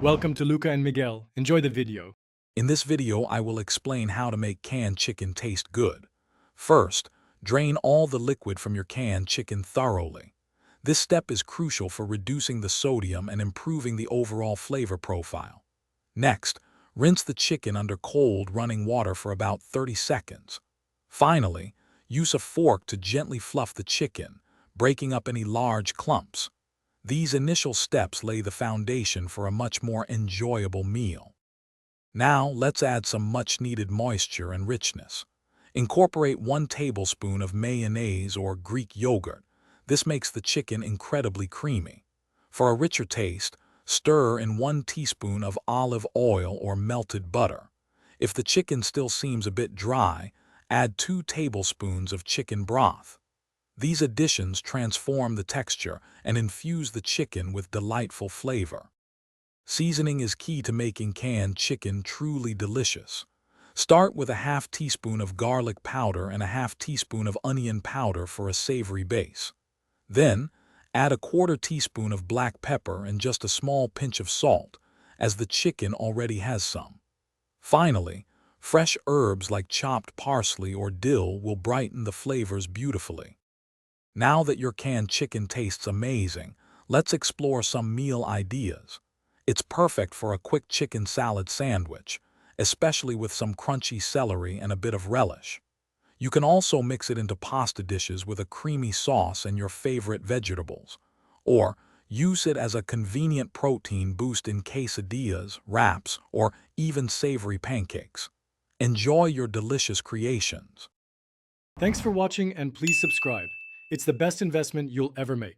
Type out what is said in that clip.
Welcome to Luca and Miguel. Enjoy the video. In this video, I will explain how to make canned chicken taste good. First, drain all the liquid from your canned chicken thoroughly. This step is crucial for reducing the sodium and improving the overall flavor profile. Next, rinse the chicken under cold running water for about 30 seconds. Finally, use a fork to gently fluff the chicken, breaking up any large clumps. These initial steps lay the foundation for a much more enjoyable meal. Now, let's add some much-needed moisture and richness. Incorporate 1 tablespoon of mayonnaise or Greek yogurt. This makes the chicken incredibly creamy. For a richer taste, stir in 1 teaspoon of olive oil or melted butter. If the chicken still seems a bit dry, add 2 tablespoons of chicken broth. These additions transform the texture and infuse the chicken with delightful flavor. Seasoning is key to making canned chicken truly delicious. Start with a half teaspoon of garlic powder and a half teaspoon of onion powder for a savory base. Then, add a 1/4 teaspoon of black pepper and just a small pinch of salt, as the chicken already has some. Finally, fresh herbs like chopped parsley or dill will brighten the flavors beautifully. Now that your canned chicken tastes amazing, let's explore some meal ideas. It's perfect for a quick chicken salad sandwich, especially with some crunchy celery and a bit of relish. You can also mix it into pasta dishes with a creamy sauce and your favorite vegetables, or use it as a convenient protein boost in quesadillas, wraps, or even savory pancakes. Enjoy your delicious creations. Thanks for watching and please subscribe. It's the best investment you'll ever make.